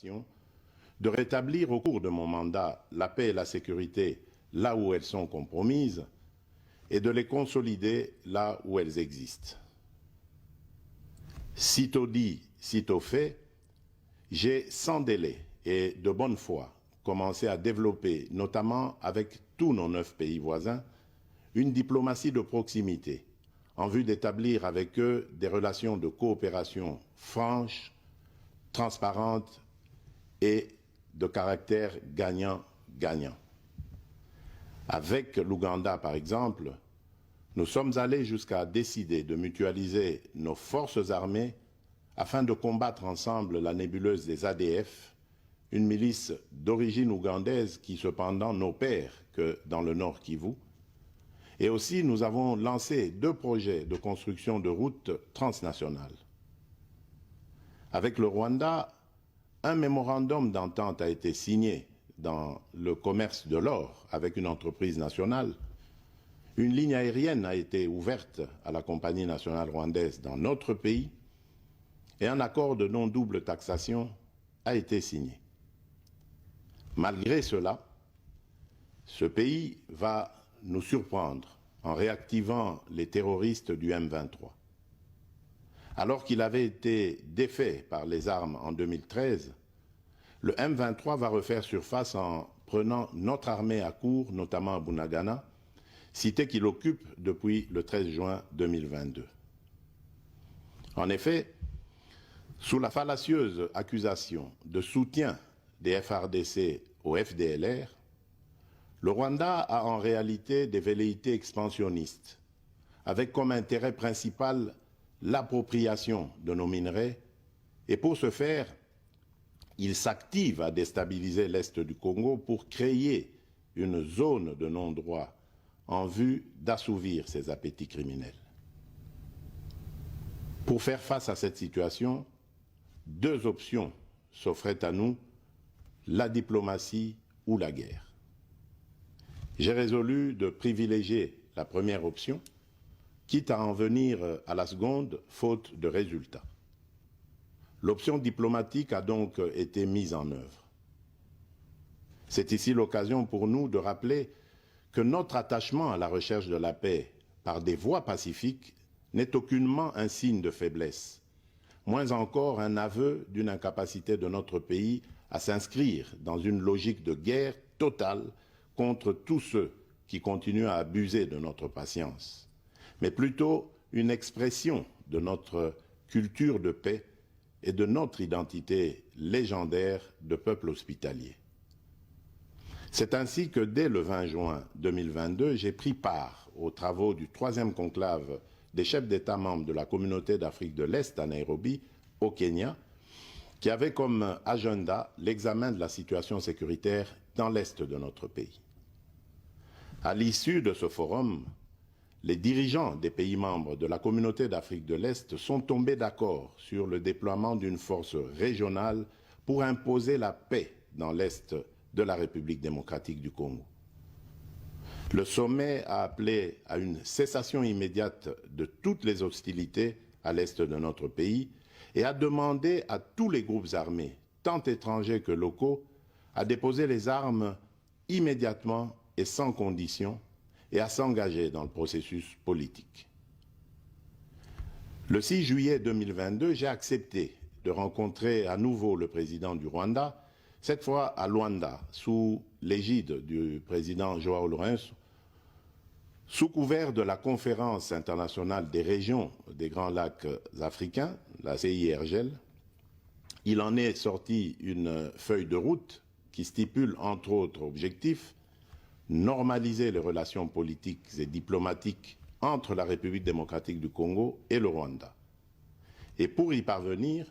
de rétablir au cours de mon mandat la paix et la sécurité là où elles sont compromises et de les consolider là où elles existent. Sitôt dit, sitôt fait, j'ai sans délai et de bonne foi commencé à développer, notamment avec tous nos 9 pays voisins, une diplomatie de proximité en vue d'établir avec eux des relations de coopération franches, transparentes et de caractère gagnant-gagnant. Avec l'Ouganda, par exemple, nous sommes allés jusqu'à décider de mutualiser nos forces armées afin de combattre ensemble la nébuleuse des ADF, une milice d'origine ougandaise qui cependant n'opère que dans le Nord Kivu. Et aussi, nous avons lancé 2 projets de construction de routes transnationales. Avec le Rwanda, un mémorandum d'entente a été signé dans le commerce de l'or avec une entreprise nationale. Une ligne aérienne a été ouverte à la compagnie nationale rwandaise dans notre pays et un accord de non-double taxation a été signé. Malgré cela, ce pays va nous surprendre en réactivant les terroristes du M23. Alors qu'il avait été défait par les armes en 2013, le M23 va refaire surface en prenant notre armée à court, notamment à Bunagana, cité qu'il occupe depuis le 13 juin 2022. En effet, sous la fallacieuse accusation de soutien des FARDC au FDLR, le Rwanda a en réalité des velléités expansionnistes, avec comme intérêt principal l'appropriation de nos minerais, et pour ce faire, il s'active à déstabiliser l'Est du Congo pour créer une zone de non-droit en vue d'assouvir ses appétits criminels. Pour faire face à cette situation, 2 options s'offraient à nous, la diplomatie ou la guerre. J'ai résolu de privilégier la première option, quitte à en venir à la seconde, faute de résultats. L'option diplomatique a donc été mise en œuvre. C'est ici l'occasion pour nous de rappeler que notre attachement à la recherche de la paix par des voies pacifiques n'est aucunement un signe de faiblesse, moins encore un aveu d'une incapacité de notre pays à s'inscrire dans une logique de guerre totale contre tous ceux qui continuent à abuser de notre patience, mais plutôt une expression de notre culture de paix et de notre identité légendaire de peuple hospitalier. C'est ainsi que dès le 20 juin 2022, j'ai pris part aux travaux du 3e conclave des chefs d'État membres de la Communauté d'Afrique de l'Est à Nairobi, au Kenya, qui avait comme agenda l'examen de la situation sécuritaire dans l'Est de notre pays. À l'issue de ce forum, les dirigeants des pays membres de la Communauté d'Afrique de l'Est sont tombés d'accord sur le déploiement d'une force régionale pour imposer la paix dans l'Est de la République démocratique du Congo. Le sommet a appelé à une cessation immédiate de toutes les hostilités à l'Est de notre pays et a demandé à tous les groupes armés, tant étrangers que locaux, à déposer les armes immédiatement et sans condition et à s'engager dans le processus politique. Le 6 juillet 2022, j'ai accepté de rencontrer à nouveau le président du Rwanda, cette fois à Luanda, sous l'égide du président Joao Lourenço, sous couvert de la Conférence internationale des régions des Grands Lacs africains, la CIRGL. Il en est sorti une feuille de route qui stipule entre autres objectifs normaliser les relations politiques et diplomatiques entre la République démocratique du Congo et le Rwanda. Et pour y parvenir,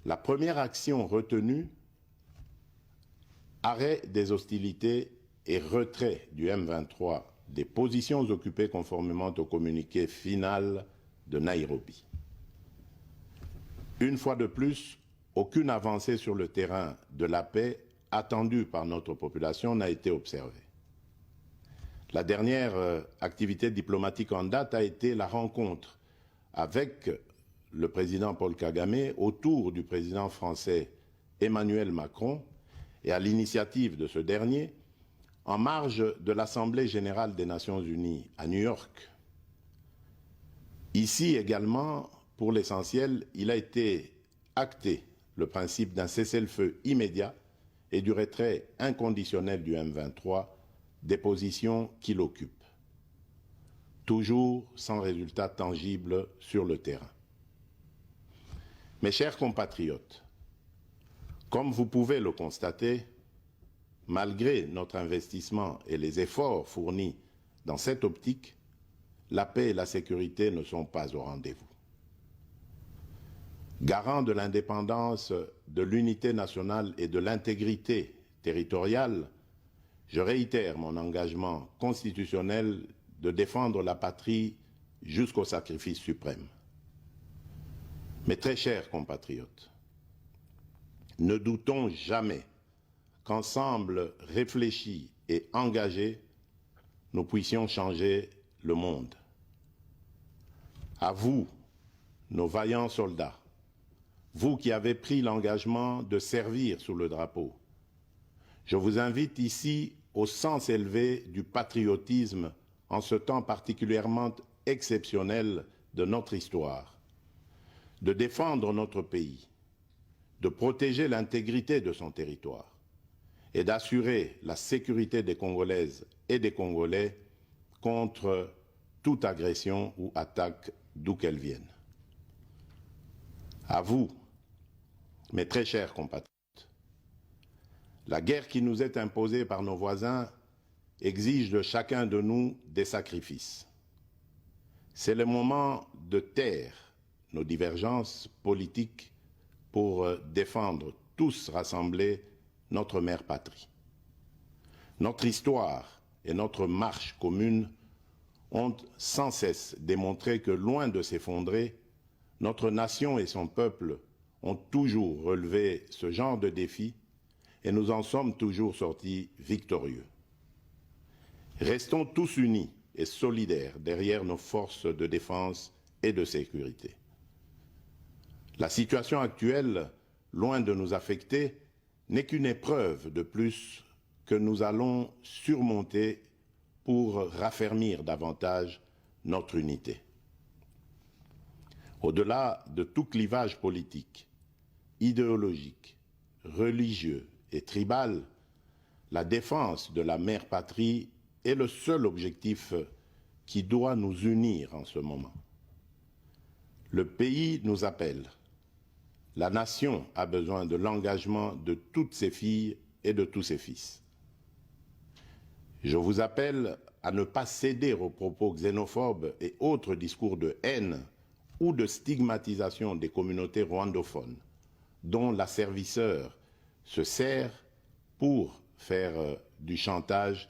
la première action retenue, arrêt des hostilités et retrait du M23 des positions occupées conformément au communiqué final de Nairobi. Une fois de plus, aucune avancée sur le terrain de la paix attendue par notre population n'a été observée. La dernière activité diplomatique en date a été la rencontre avec le président Paul Kagame autour du président français Emmanuel Macron et à l'initiative de ce dernier, en marge de l'Assemblée générale des Nations unies à New York. Ici également, pour l'essentiel, il a été acté le principe d'un cessez-le-feu immédiat et du retrait inconditionnel du M23 des positions qu'il occupe, toujours sans résultat tangible sur le terrain. Mes chers compatriotes, comme vous pouvez le constater, malgré notre investissement et les efforts fournis dans cette optique, la paix et la sécurité ne sont pas au rendez-vous. Garant de l'indépendance, de l'unité nationale et de l'intégrité territoriale, je réitère mon engagement constitutionnel de défendre la patrie jusqu'au sacrifice suprême. Mes très chers compatriotes, ne doutons jamais qu'ensemble réfléchis et engagés, nous puissions changer le monde. À vous, nos vaillants soldats, vous qui avez pris l'engagement de servir sous le drapeau, je vous invite ici au sens élevé du patriotisme en ce temps particulièrement exceptionnel de notre histoire, de défendre notre pays, de protéger l'intégrité de son territoire et d'assurer la sécurité des Congolaises et des Congolais contre toute agression ou attaque d'où qu'elle vienne. À vous, mes très chers compatriotes, la guerre qui nous est imposée par nos voisins exige de chacun de nous des sacrifices. C'est le moment de taire nos divergences politiques pour défendre tous rassemblés notre mère patrie. Notre histoire et notre marche commune ont sans cesse démontré que, loin de s'effondrer, notre nation et son peuple ont toujours relevé ce genre de défis et nous en sommes toujours sortis victorieux. Restons tous unis et solidaires derrière nos forces de défense et de sécurité. La situation actuelle, loin de nous affecter, n'est qu'une épreuve de plus que nous allons surmonter pour raffermir davantage notre unité. Au-delà de tout clivage politique, idéologique, religieux et tribal, la défense de la mère patrie est le seul objectif qui doit nous unir en ce moment. Le pays nous appelle. La nation a besoin de l'engagement de toutes ses filles et de tous ses fils. Je vous appelle à ne pas céder aux propos xénophobes et autres discours de haine ou de stigmatisation des communautés rwandophones, dont l'asservisseur se sert pour faire du chantage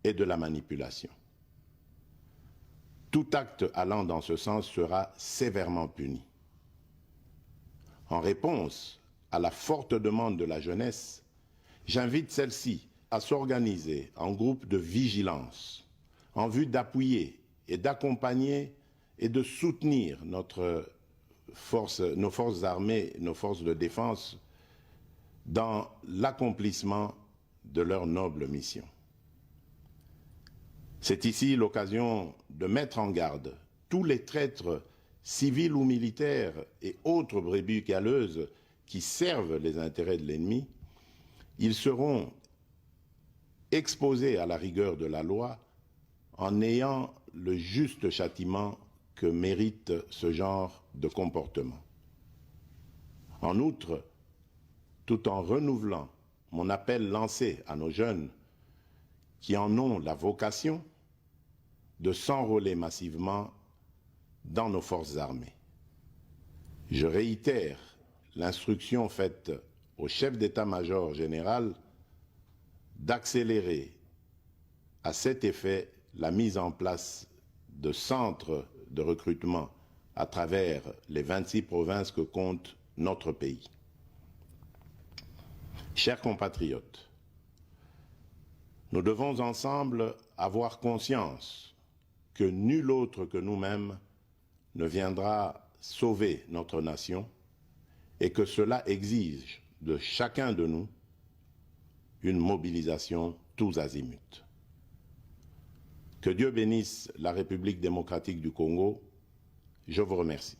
et de la manipulation. Tout acte allant dans ce sens sera sévèrement puni. En réponse à la forte demande de la jeunesse, j'invite celle-ci à s'organiser en groupe de vigilance en vue d'appuyer et d'accompagner et de soutenir nos forces armées, nos forces de défense dans l'accomplissement de leur noble mission. C'est ici l'occasion de mettre en garde tous les traîtres civils ou militaires et autres brebis galeuses qui servent les intérêts de l'ennemi. Ils seront exposés à la rigueur de la loi en ayant le juste châtiment que mérite ce genre de comportement. En outre, tout en renouvelant mon appel lancé à nos jeunes qui en ont la vocation de s'enrôler massivement dans nos forces armées. Je réitère l'instruction faite au chef d'état-major général d'accélérer à cet effet la mise en place de centres de recrutement à travers les 26 provinces que compte notre pays. Chers compatriotes, nous devons ensemble avoir conscience que nul autre que nous-mêmes ne viendra sauver notre nation et que cela exige de chacun de nous une mobilisation tous azimuts. Que Dieu bénisse la République démocratique du Congo. Je vous remercie.